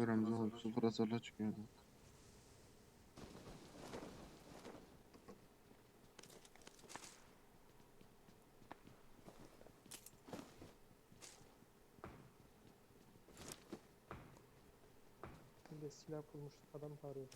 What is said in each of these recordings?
göremiz oğlum. Sıfıra sarla çıkıyordu. Bir de silah bulmuş adam arıyor.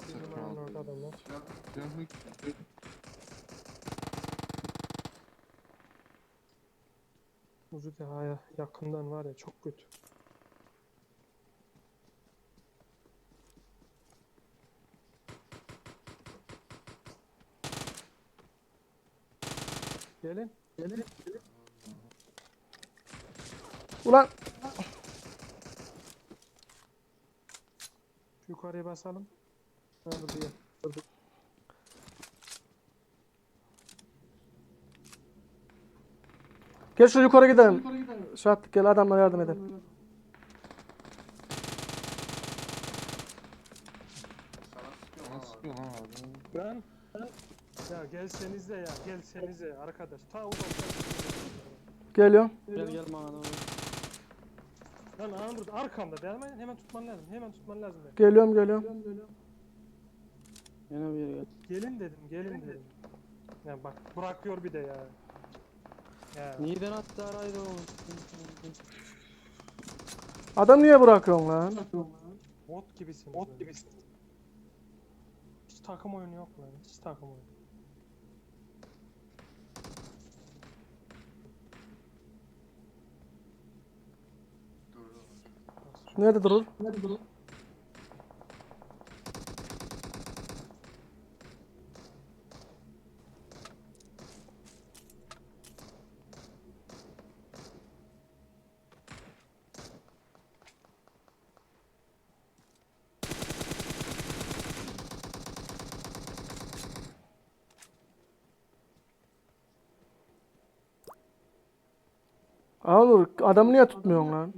Bizim ayağın orada adamlar. Silahlık. Ucu dehaya yakından var ya çok kötü. Gelin. Gelin. Ulan Şu yukarıya basalım. Ha buraya. gel şu yukarı gidelim. Şahat gel adamlara yardım edelim. Sana sıkıyor lan abi. Ben. Ya gelsenize ya gelsenize arkadaş. Ta uzaktan. Geliyorum. Gel gel bana doğru. Lan ağam burada arkamda devam hemen tutman lazım. Hemen tutman lazım. Beni. Geliyorum. Yine bir yere gel. Gelin dedim. Ya bak bırakıyor bir de ya. Ya. Neden attı araydı o? Adam niye bırakıyorsun lan? Bot gibisin. Bot gibisin. Hiç takım oyunu yok lan. Hiç takım oyunu. Nerede durur? Ağır adamı niye tutmuyorsun lan?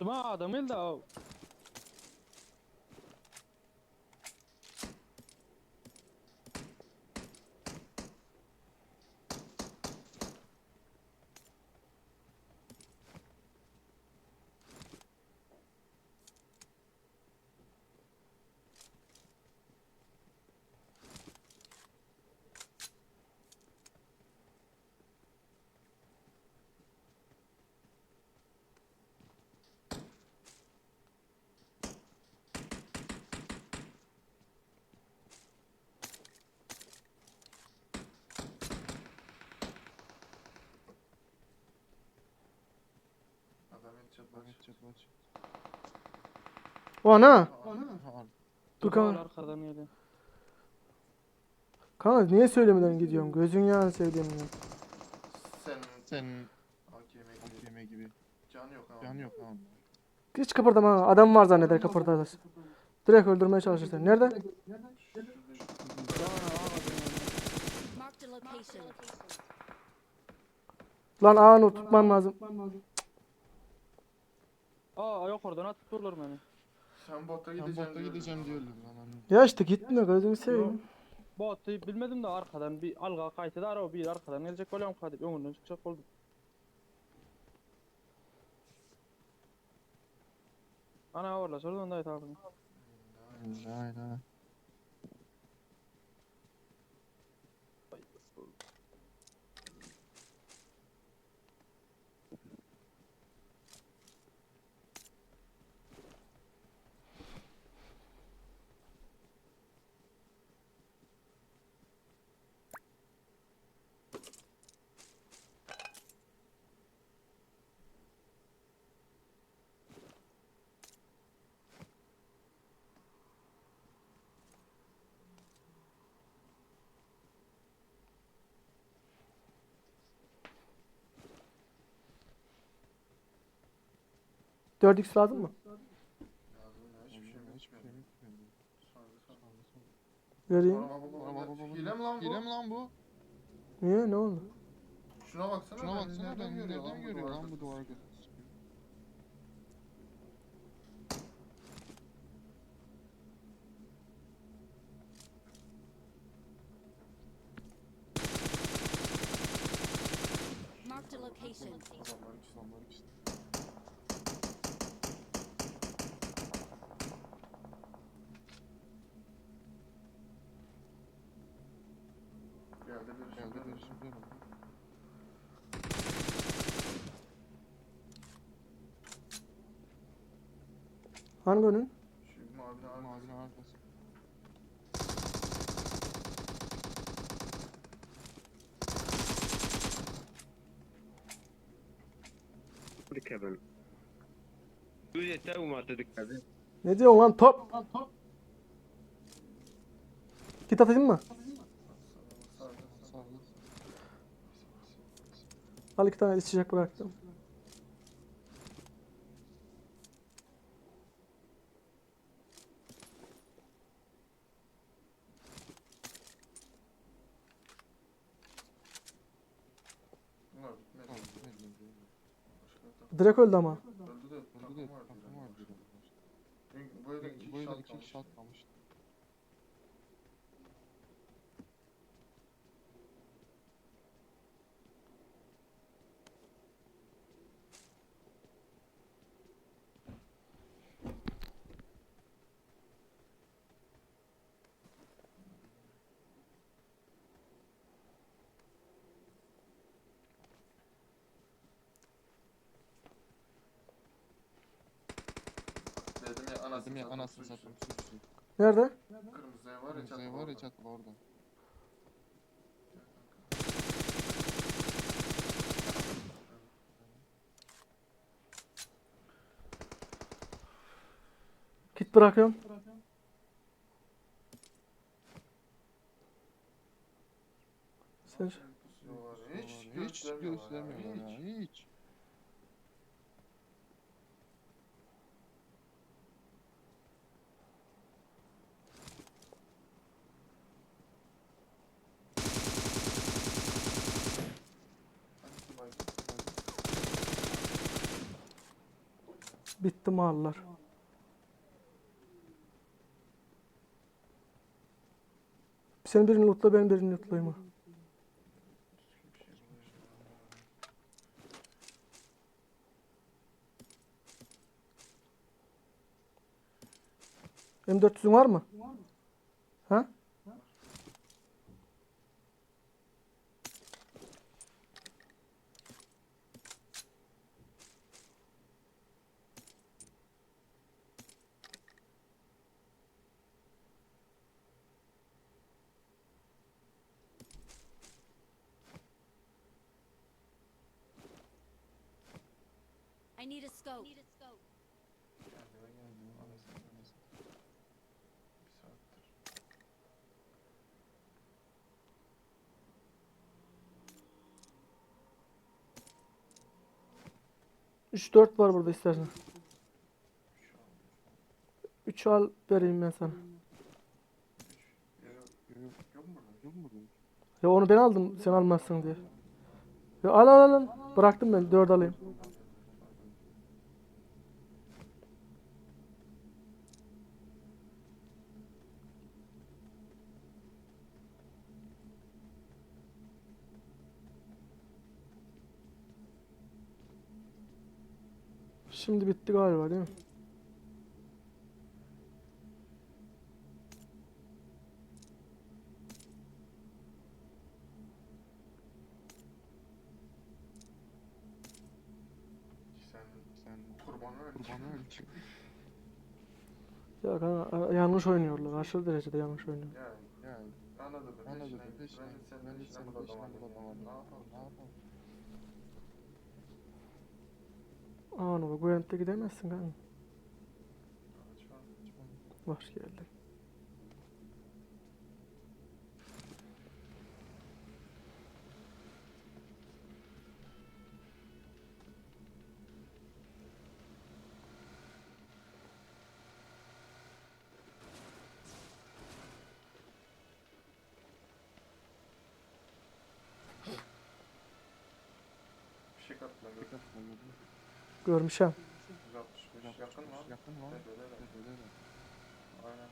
Ama adam el de o. Adam çatlaç. O ana. Dur Dur kanka. arkadan geliyor. Kanka niye söylemeden gidiyorsun? Gözün yağını sevdiğim ya. Sen AKM gibi. Can yok abi. Hiç kıpırdama ha. Adam var zanneder kıpırdarsın. Direkt öldürmeye çalışırsın. Nerede? Marked a location. Lan Ağanur tutman lazım. Aa yok oradan atıp dururlar beni. Sen botta gideceğim diyorlar lan. Ya işte gitme gözünü seveyim. Bu atı bilmedim de arkadan bir alga kayıtı da araba bir arkadan gelecek böyle kadip ömründen çıkacak oldu. Ana orla sorduğun da abi. Aynen. Dört x lazım mı? Hiçbir şey yok. Vereyim. Hile mi lan bu? Niye? Ne oldu? Şuna baksana ben nereden görüyor lan bu duvar arkasını sıkıyor. location. Adamlar işte. Geldi bir şimdi. Hangi önün? Şu mavinin arkası. Kevin. Tu yeter umardı Kevin. Ne diyorsun lan top? Git atayım mı? Sağda. Al 2 tane içecek bıraktım. Bunlar bitmedi. Direkt öldü ama. Öldü de takım var diyor. Bu evde iki kişi kalmış. Dedim ya anasını satayım suçlu. Nerede? Kırmızı ev var ya çatıda orada. Git bırakıyorum. Sen Hiç göstermiyorlar ya. Hiç. bitti mahalleler. Sen birini lootla, ben birini lootlayayım ha. M400'ün var mı? Ha? I need a scope. Kendime geldim. Anasını satayım. Bir saattir. 3-4 var burada istersen. 3 al vereyim ben sana. Yok mu burada? Ya onu ben aldım sen almazsın diye. Ya al. Bıraktım ben 4 alayım. Şimdi bitti galiba değil mi? Sen kurbanı öldü. Ya kanka, yanlış oynuyorlar. Aşırı derecede yanlış oynuyor. Yani anladım. Ben de senin peşinden bulamadım. Ne yapalım? Aa, bu Gwent'e gidemezsin kanka. Lütfen. Hoş geldin. Fişek attılar. Görmüşem. 165. Yakın lan. Tepede de. Aynen.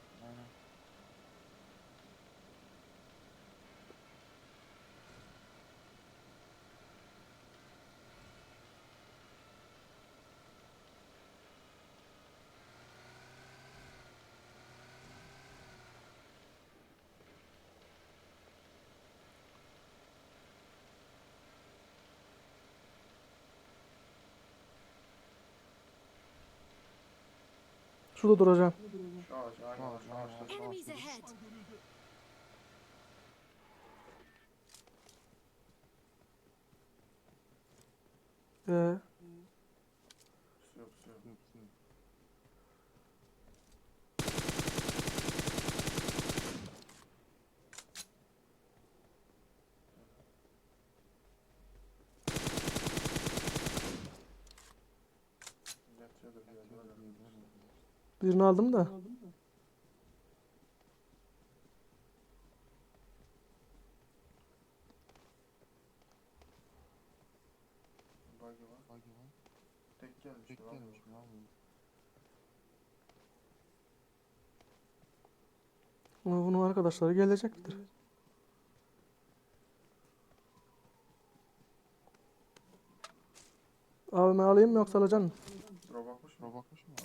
Şurada duracağım. Şu ağaç aynen şu ağaçta. Enemies ahead. Ee, Su yok su yok. Yatıyordur bir yerde öyle. birini aldım da. Buggy var. Tek gelmiş lan. Ama bunun arkadaşları gelecektir. AVM alayım mı yoksa alacaksın mı? Drop bakmış mı?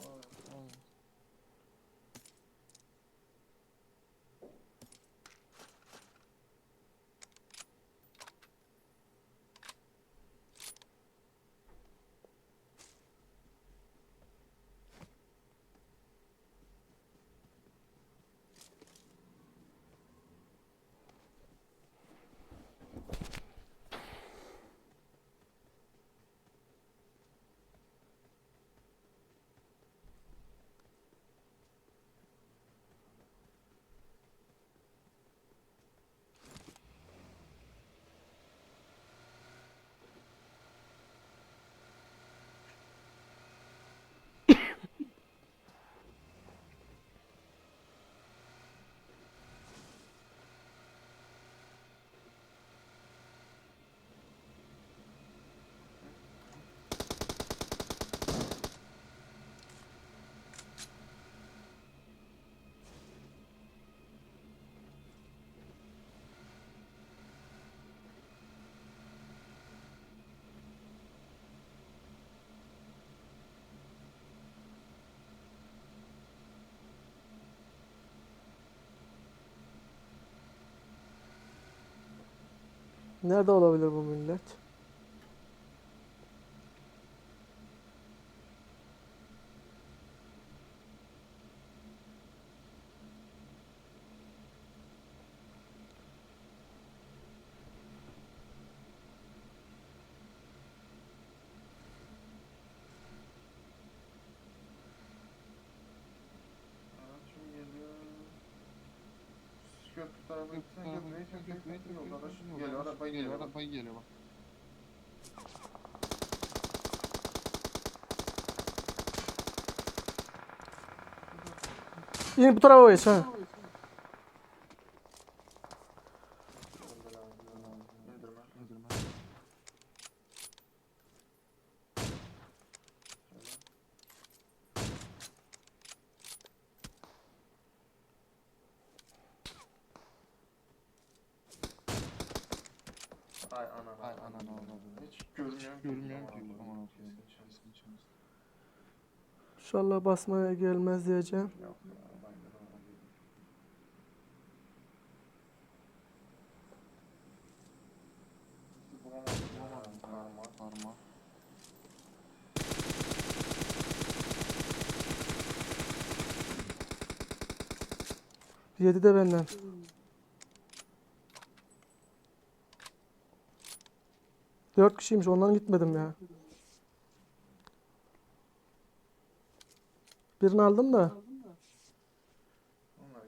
Nerede olabilir bu millet? Evet şimdi geliyor. Köprü tarafa gitsen köprüye çek yolda araç geliyor araba geliyor bak. İn bu tarafa geç ha. İndirme. Ay anana. Hiç görmüyorum ki. Aman kesin. İnşallah basmaya gelmez diyeceğim. Yok ya bence de öyle. Bulamadım karma. 7 de benden. Dört kişiymiş ondan gitmedim ya. Birini aldım da. Onlar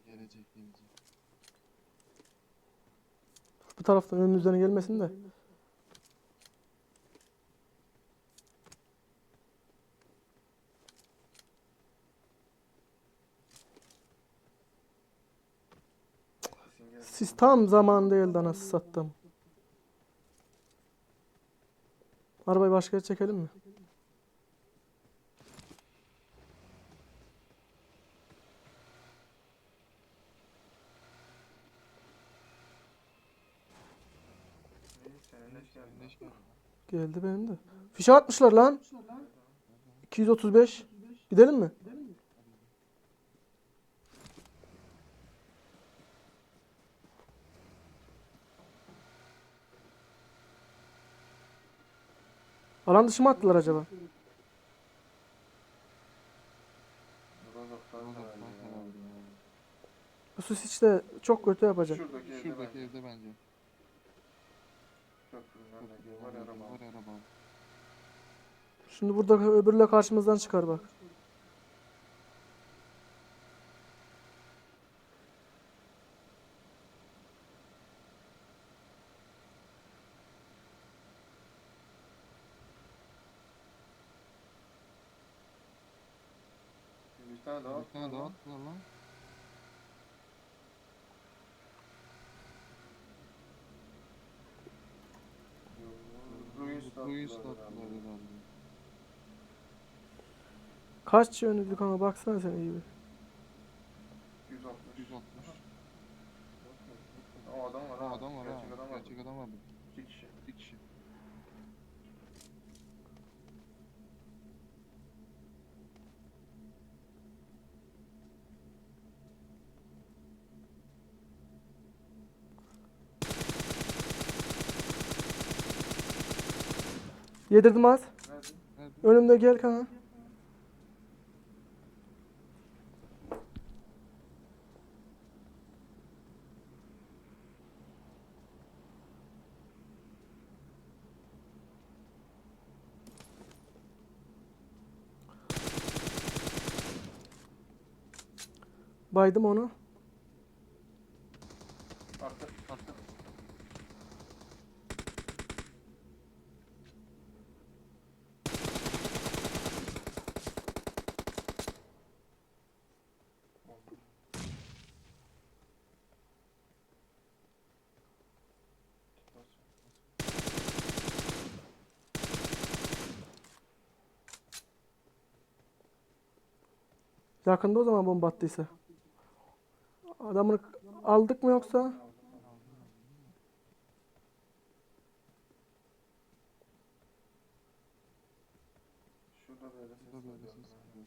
gelecek. Bu taraftan önünüzden gelmesin de. Kesin gelecek. Siz tam zaman değildi anasını sattım. Arabayı başka yere çekelim mi? İyi, senin leş geldi. Geldi benim de. Fişe atmışlar lan. 235. Gidelim mi? Alan dışı mı attılar acaba? Rozok'tan herhalde ya. Bu sus işte çok kötü yapacak. Şuradaki evde Şuradaki bence. evde bence. Köprünün önündeki ev var ya araba. Var araba. Şimdi burada öbürüyle karşımızdan çıkar bak. Bir tane daha Bir tane daha attılar lan. attılar lan. Ruins'te Ruins'te attılar attılar herhalde. herhalde. Kaç yönlü kanka baksana sen iyi bir. 160. 160. O adam var O ha. adam var ha. Gerçek adam var. Gerçek adam var. 2 kişi. Bir kişi. Yedirdim az. Nerede? Nerede? Önümde gel kanka. Baydım onu. Arka. Arka. Yakında o zaman bomba attıysa. Adamını aldık mı yoksa? Şurada böyle ses Burada böyle geliyor. ses geliyor.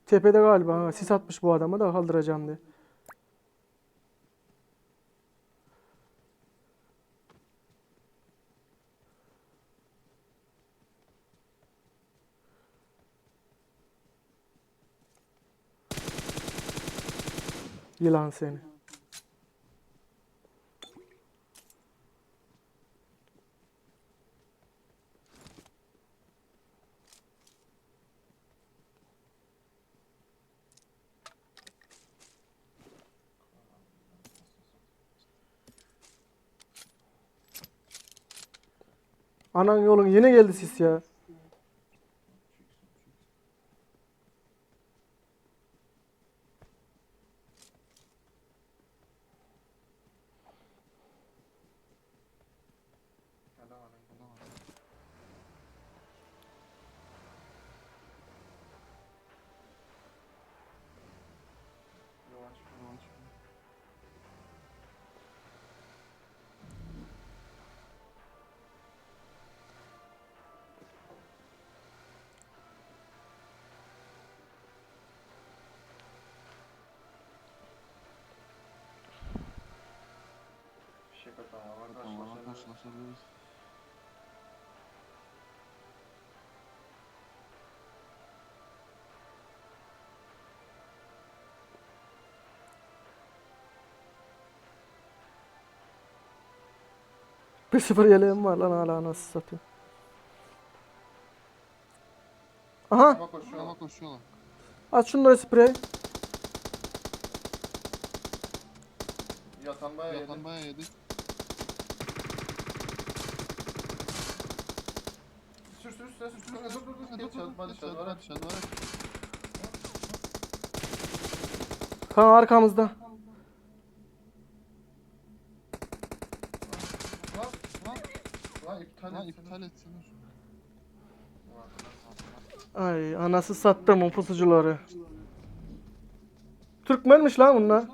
Tepede galiba. Ha, sis atmış bu adama da kaldıracağım diye. Yılan seni. Anan yolun yine geldi sis ya. Adam var. Adam var. Yavaş. Yavaş. Fişek atan var. Tamam Karşılaşabiliriz. karşılaşabiliriz. Bir sıfır yeleğim var lan hala nasıl satayım. Aha Ama koşuyor. Ama koşuyorlar. at şunları sprey. Yatan bayağı yedi. Yatan bayağı yedi. Sür sür sür sür. Dur dur dur. Geç çalma hadi Dışarı çalma. var. Dışarı var. Kanka arkamızda. Lan iptal Lan etsene. iptal etsene. Ay anası sattım o pusucuları. Türkmenmiş lan bunlar.